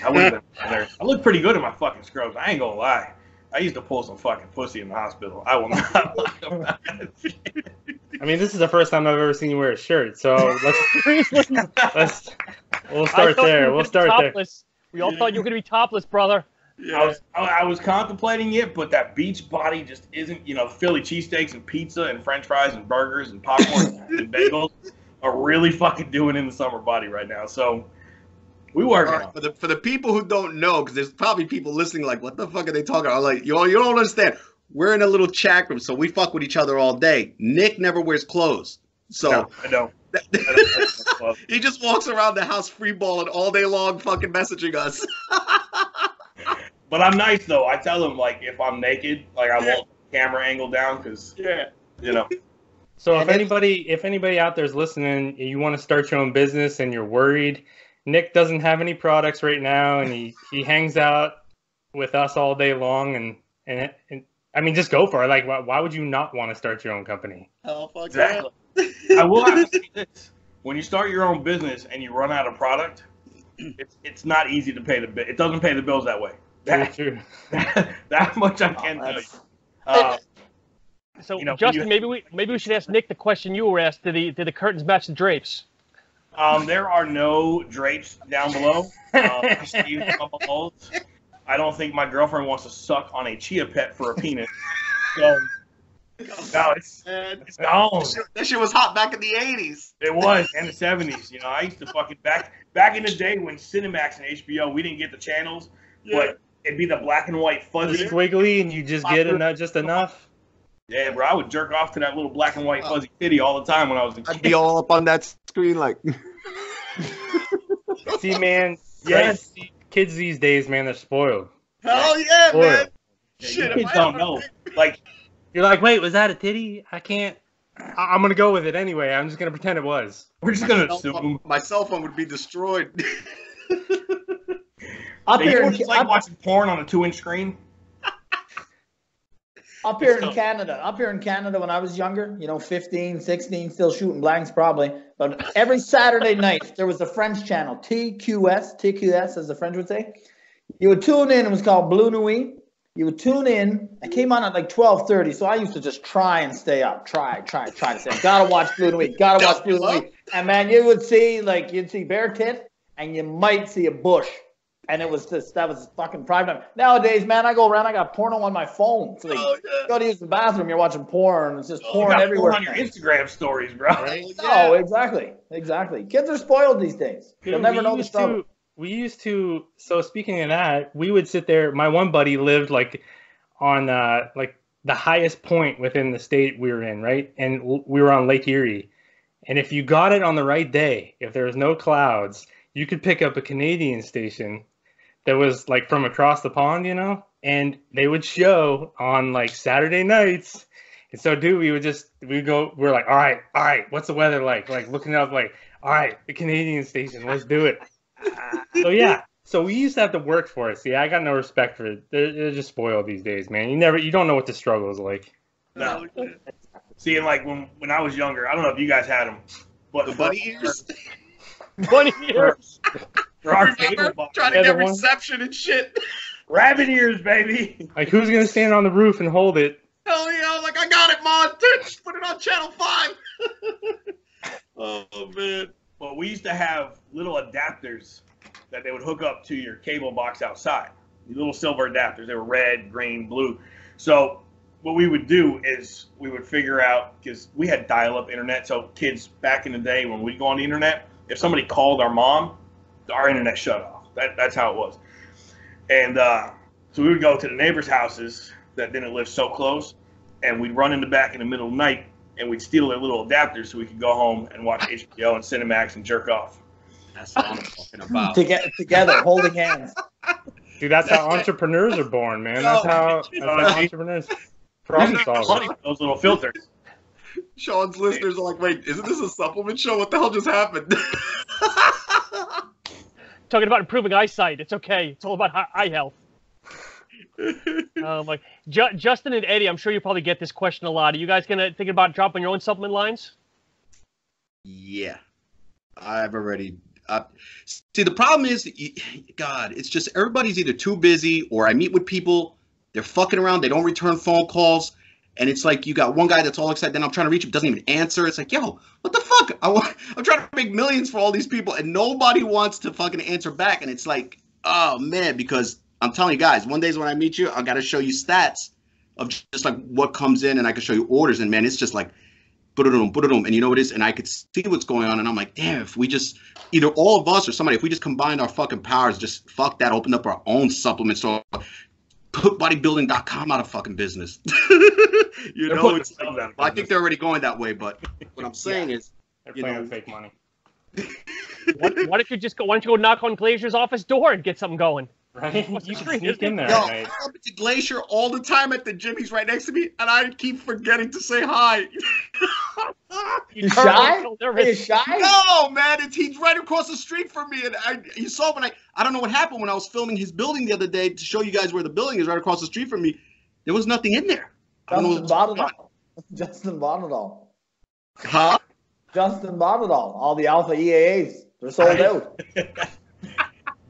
C: I would have been a nurse. I look pretty good in my fucking scrubs. I ain't gonna lie. I used to pull some fucking pussy in the hospital. I will not lie about that shit.
B: I mean, this is the first time I've ever seen you wear a shirt, so we'll start there. We'll start there.
A: We all thought you were gonna be topless, brother.
C: Yeah. I was contemplating it, but that beach body just isn't. You know, Philly cheesesteaks and pizza and French fries and burgers and popcorn and bagels are really fucking doing in the summer body right now. So we work on it.
D: For the people who don't know, because there's probably people listening like, what the fuck are they talking about? Like, you don't understand. We're in a little chat room, so we fuck with each other all day. Nick never wears clothes. So
C: no, I don't.
D: He just walks around the house freeballing all day long, fucking messaging us.
C: But I'm nice though. I tell him like if I'm naked, like I won't camera angle down because you know.
B: So if anybody out there is listening, and you want to start your own business and you're worried, Nick doesn't have any products right now, and he hangs out with us all day long, and I mean, just go for it. Like, why would you not want to start your own company?
D: Oh, fuck
C: exactly. I will have to say this: when you start your own business and you run out of product, it's not easy to pay the bill. It doesn't pay the bills that way.
B: True.
C: That much I can tell you.
A: So,
C: you know,
A: Justin, maybe we should ask Nick the question you were asked: Did the curtains match the drapes?
C: There are no drapes down below. I don't think my girlfriend wants to suck on a chia pet for a penis. So, no, it's gone.
D: That shit was hot back in the 80s.
C: It was, in the 70s. You know, I used to fucking back in the day when Cinemax and HBO, we didn't get the channels, but it'd be the black and white fuzzy.
B: Squiggly, and you just get just enough.
C: Yeah, bro, I would jerk off to that little black and white fuzzy titty all the time when I was a kid.
F: I'd be all up on that screen like.
B: See, man, yes, kids these days, man, they're spoiled.
D: Hell yeah,
B: Spoiled.
D: man.
C: Yeah, shit, kids don't know. Like,
B: you're like, wait, was that a titty? I can't. I'm gonna go with it anyway. I'm just gonna pretend it was.
C: We're just gonna assume.
D: My cell phone would be destroyed.
C: Up here, it's like watching porn on a 2-inch screen.
E: Up here in Canada, when I was younger, 15, 16, still shooting blanks probably. But every Saturday night, there was a French channel, TQS, as the French would say. You would tune in. It was called Blue Nuit. You would tune in. It came on at like 12:30, so I used to just try and stay up. Try to say, gotta watch Blue Nuit. Gotta watch Blue Nuit. And man, you'd see bare tit, and you might see a bush. And that was fucking prime time. Nowadays, man, I go around, I got porno on my phone. So you go to use the bathroom, you're watching porn. It's just porn everywhere.
C: Porn on your Instagram stories, bro.
E: Right? Oh, exactly. Kids are spoiled these days. They'll never know the struggle.
B: We used to. So speaking of that, we would sit there. My one buddy lived like on like the highest point within the state we were in, right? And we were on Lake Erie. And if you got it on the right day, if there was no clouds, you could pick up a Canadian station that was like from across the pond, and they would show on like Saturday nights. And so, dude, we're like, all right, what's the weather like? Like looking up, like, all right, the Canadian station, let's do it. So yeah, so we used to have to work for it. See, I got no respect for it. They're just spoiled these days, man. You don't know what the struggle is like.
C: No. See, and like when I was younger, I don't know if you guys had them, but
D: the bunny ears.
A: Bunny ears.
D: Trying to get reception and shit.
C: Rabbit ears, baby.
B: Like, who's gonna stand on the roof and hold it?
D: Hell yeah! Like, I got it, Mom. Put it on channel 5. Oh man.
C: Well, we used to have little adapters that they would hook up to your cable box outside. These little silver adapters. They were red, green, blue. So what we would do is we would figure out, because we had dial-up internet. So kids back in the day, when we'd go on the internet, if somebody called our mom, our internet shut off. That's how it was. And so we would go to the neighbors' houses that didn't live so close, and we'd run in the back in the middle of the night, and we'd steal their little adapters so we could go home and watch HBO and Cinemax and jerk off.
D: That's what I'm talking about.
E: Together, holding hands.
B: Dude, that's how entrepreneurs are born, man. That's how entrepreneurs. Problem solver.
C: Those little filters.
D: Sean's listeners are like, wait, isn't this a supplement show? What the hell just happened?
A: Talking about improving eyesight. It's okay. It's all about eye health. Like Justin and Eddie, I'm sure you probably get this question a lot. Are you guys thinking about dropping your own supplement lines?
D: Yeah, I've already. See, the problem is, God, it's just everybody's either too busy or I meet with people, they're fucking around, they don't return phone calls, and it's like you got one guy that's all excited, then I'm trying to reach him, doesn't even answer. It's like, yo, what the fuck? I'm trying to make millions for all these people, and nobody wants to fucking answer back, and it's like, oh man, because I'm telling you guys, one day when I meet you, I got to show you stats of just like what comes in, and I can show you orders, and man, it's just like, and you know what it is, and I could see what's going on, and I'm like, damn, if we just, either all of us or somebody, if we just combined our fucking powers, just fuck that, open up our own supplement store, put bodybuilding.com out of fucking business. You know, it's like, I think they're already going that way, but what I'm saying is,
B: they're playing with fake money.
A: Why don't you go knock on Glazier's office door and get something going?
B: Right? You can sneak in there.
D: Yo,
B: Right?
D: I come to Glacier all the time at the gym. He's right next to me, and I keep forgetting to say hi.
E: You shy? Are you shy?
D: No, man, he's right across the street from me, and you saw when I don't know what happened when I was filming his building the other day to show you guys where the building is right across the street from me. There was nothing in there.
E: Justin bought it all. Justin bought it all.
D: Huh?
E: Justin bought it all. All the Alpha EAAs, they're sold out.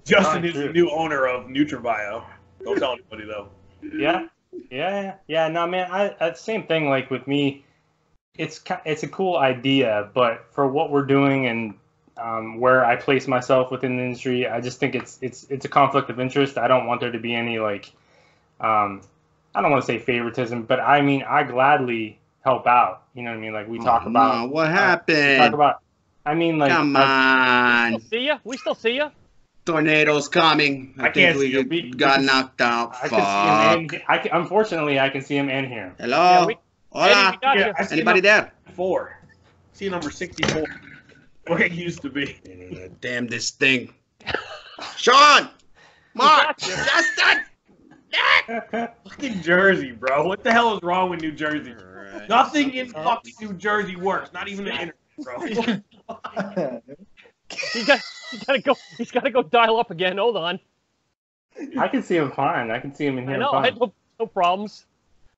C: Justin is the new owner of NutriBio. Don't tell anybody though.
B: Yeah. No, man. Same thing. Like with me, it's a cool idea, but for what we're doing and where I place myself within the industry, I just think it's a conflict of interest. I don't want there to be any like, I don't want to say favoritism, but I mean I gladly help out. You know what I mean? Like we talk about.
D: No, what happened?
B: Talk about. I mean, like.
D: Come on.
A: We still see you.
D: Tornadoes coming. I
C: can't see
D: think we got knocked out.
B: I can see him unfortunately, I can see him in here.
D: Hello?
A: Hola?
C: Yeah,
D: Anybody there?
C: 4. See number 64. Where it used to be.
D: Damn this thing. Sean! Marc! Justin!
C: Fucking Jersey, bro. What the hell is wrong with New Jersey? Right. Nothing in fucking New Jersey works. Not even the internet, bro.
A: He's gotta go dial up again. Hold on.
B: I can see him fine. I can see him in here.
A: I know. I had no problems.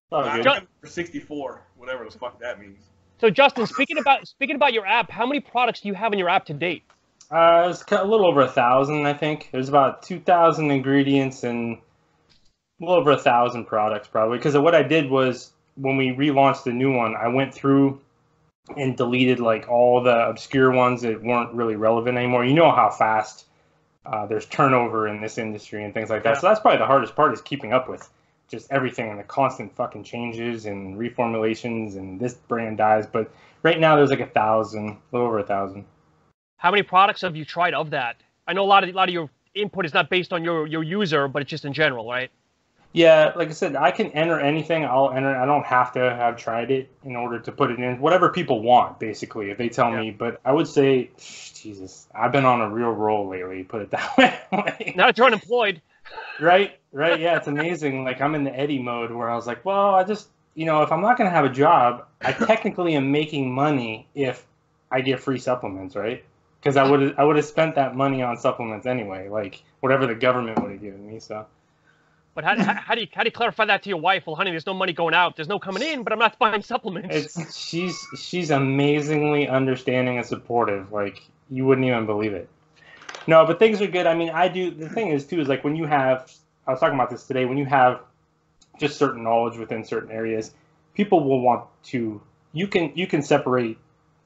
C: For 64, whatever the fuck that means.
A: So Justin, speaking about your app, how many products do you have in your app to date?
B: It's a little over 1,000, I think. There's about 2,000 ingredients and a little over 1,000 products, probably. Because what I did was when we relaunched the new one, I went through and deleted like all the obscure ones that weren't really relevant anymore. You know how fast there's turnover in this industry and things like that. Yeah. So that's probably the hardest part, is keeping up with just everything and the constant fucking changes and reformulations and this brand dies. But right now there's like 1,000, a little over 1,000.
A: How many products have you tried of that? I know a lot of your input is not based on your user, but it's just in general, right?
B: Yeah, like I said, I can enter anything. I'll enter it. I don't have to have tried it in order to put it in. Whatever people want, basically, if they tell me. But I would say, Jesus, I've been on a real roll lately, put it that way.
A: Now that you're unemployed.
B: Right. Yeah, it's amazing. Like, I'm in the Eddie mode where I was like, well, I just, if I'm not going to have a job, I technically am making money if I get free supplements, right? Because I would have spent that money on supplements anyway, like whatever the government would have given me, so.
A: But how do you clarify that to your wife? Well, honey, there's no money going out. There's no coming in, but I'm not buying supplements.
B: She's amazingly understanding and supportive. Like, you wouldn't even believe it. No, but things are good. I mean, the thing is, too, is like when you have, I was talking about this today, when you have just certain knowledge within certain areas, people will want to, you can separate,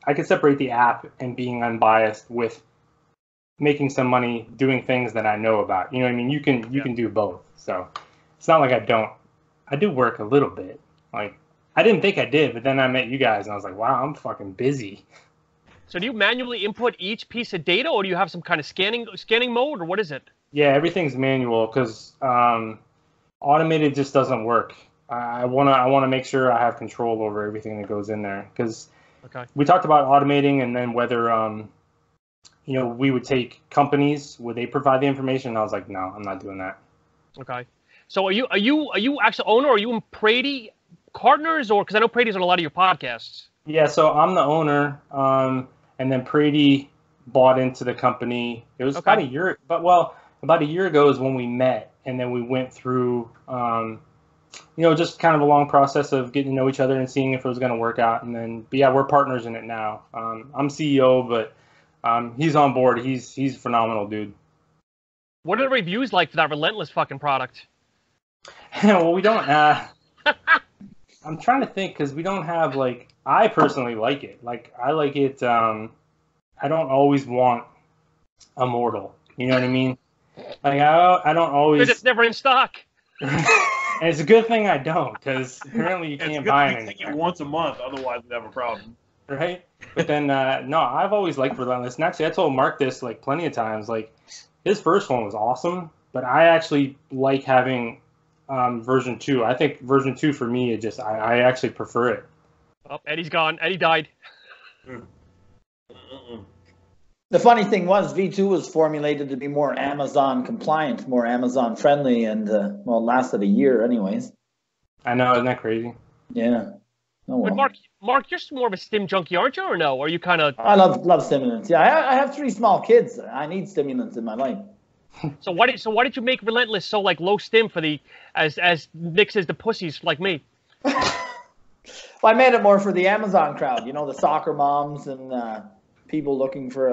B: I can separate the app and being unbiased with making some money doing things that I know about. You know what I mean? You can do both. So it's not like I do work a little bit. Like, I didn't think I did, but then I met you guys and I was like, wow, I'm fucking busy.
A: So do you manually input each piece of data, or do you have some kind of scanning mode, or what is it?
B: Yeah, everything's manual because automated just doesn't work. I wanna make sure I have control over everything that goes in there, because we talked about automating and then whether we would take companies, would they provide the information? And I was like, no, I'm not doing that.
A: Okay. So are you actually owner, or are you in Prady partners, or because I know Brady's on a lot of your podcasts?
B: Yeah, so I'm the owner, and then Brady bought into the company. It was
A: Okay.
B: about a year ago is when we met, and then we went through, just kind of a long process of getting to know each other and seeing if it was going to work out. And then, but yeah, we're partners in it now. I'm CEO, but he's on board. He's a phenomenal dude.
A: What are the reviews like for that Relentless fucking product?
B: Well, we don't. I'm trying to think because we don't have I personally like it. I like it. I don't always want Immortal. You know what I mean? I don't always.
A: It's never in stock.
B: And it's a good thing I don't, because apparently you can't buy it
C: anymore. Take it once a month, otherwise we'd have a problem.
B: Right? But then, no, I've always liked Relentless. And actually, I told Marc this plenty of times. His first one was awesome, but I actually like having version 2. I think version 2 for me, I actually prefer it.
A: Oh, Eddie's gone. Eddie died.
E: The funny thing was, V2 was formulated to be more Amazon compliant, more Amazon friendly, and it lasted a year anyways.
B: I know, isn't that crazy?
E: Yeah. Oh, well.
A: But Marc, you're more of a stim junkie, aren't you, or no? Or are you kind of?
E: I love stimulants. Yeah, I have 3 small kids. I need stimulants in my life.
A: So why did you make Relentless so low stim for the as Nick says, the pussies like me?
E: Well, I made it more for the Amazon crowd. The soccer moms and people looking for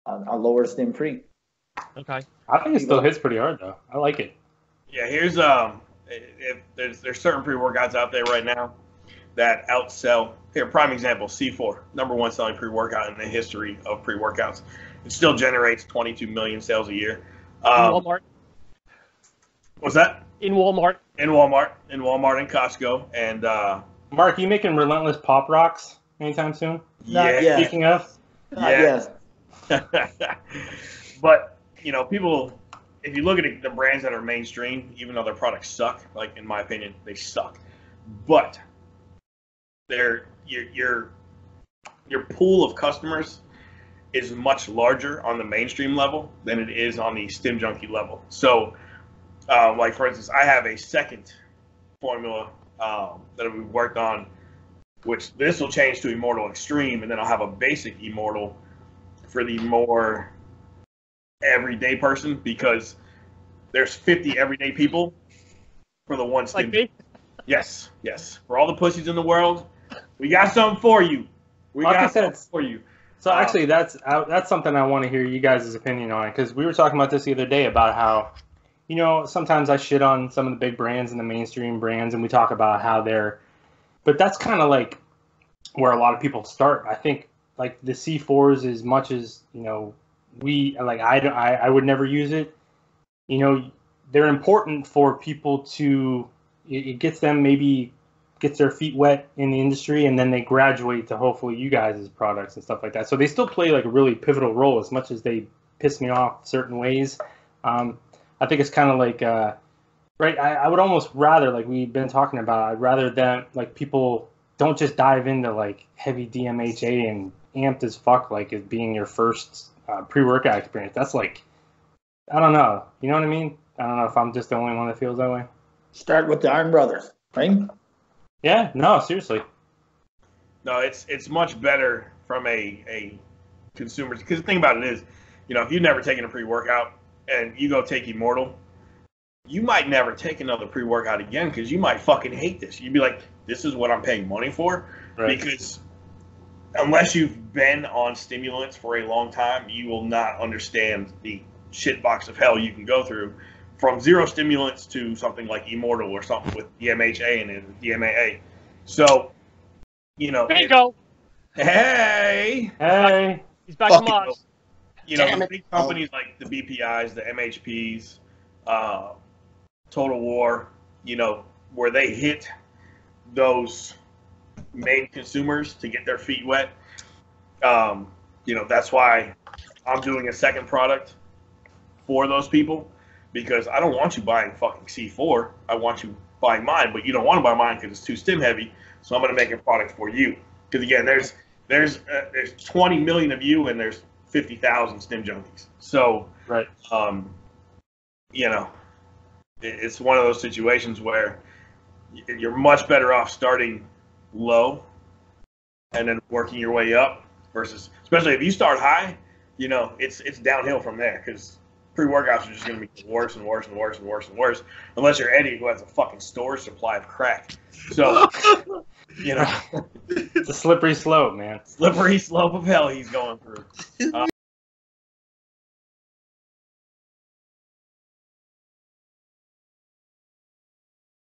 E: a lower stim pre.
A: Okay.
B: I think it still hits pretty hard though. I like it.
C: Yeah, here's if there's certain pre-workouts out there right now that outsell. Here, prime example, C4, #1 selling pre-workout in the history of pre-workouts. It still generates 22 million sales a year.
A: In Walmart.
C: What's that?
A: In Walmart.
C: In Walmart and Costco. And
B: Marc, you making Relentless Pop Rocks anytime soon?
E: Not yet.
B: Speaking of.
E: Yes.
C: But people, if you look at the brands that are mainstream, even though their products suck, in my opinion, they suck. But your pool of customers is much larger on the mainstream level than it is on the stim junkie level. So, for instance, I have a second formula that we worked on, which this will change to Immortal Extreme, and then I'll have a basic Immortal for the more everyday person, because there's 50 everyday people for the one stim.
A: Like me?
C: Yes. For all the pussies in the world, we got something for you. For you.
B: So actually, that's something I want to hear you guys' opinion on, because we were talking about this the other day about how, sometimes I shit on some of the big brands and the mainstream brands, and we talk about how but that's kind of where a lot of people start. I think the C4s, as much as I would never use it. They're important for people to. It gets them gets their feet wet in the industry, and then they graduate to hopefully you guys' products and stuff like that. So they still play a really pivotal role, as much as they piss me off certain ways. I think it's kind of right. I would almost rather, we've been talking about, I'd rather that people don't just dive into heavy DMHA and amped as fuck as being your first pre-workout experience. That's I don't know. You know what I mean? I don't know if I'm just the only one that feels that way.
E: Start with the Iron Brothers, right?
B: Yeah, no, seriously.
C: No, it's much better from a consumer, because the thing about it is, if you've never taken a pre-workout and you go take Immortal, you might never take another pre-workout again, because you might fucking hate this. You'd be like, this is what I'm paying money for? Right. Because unless you've been on stimulants for a long time, you will not understand the shitbox of hell you can go through from 0 stimulants to something like Immortal or something with DMHA and DMAA. So,
A: There you go.
C: Hey.
A: He's back to Moss.
C: The big companies like the BPIs, the MHPs, Total War, where they hit those main consumers to get their feet wet. That's why I'm doing a second product for those people, because I don't want you buying fucking C4. I want you buying mine, but you don't want to buy mine because it's too stim heavy. So I'm going to make a product for you. Because again, there's 20 million of you, and there's 50,000 stim junkies. So,
B: right.
C: It's one of those situations where you're much better off starting low and then working your way up versus, especially if you start high, you know, it's downhill from there because pre-workouts are just going to be worse and worse and worse and worse and worse unless you're Eddie, who has a fucking storage supply of crack. So, you know.
B: It's a slippery slope, man.
C: Slippery slope of hell he's going through.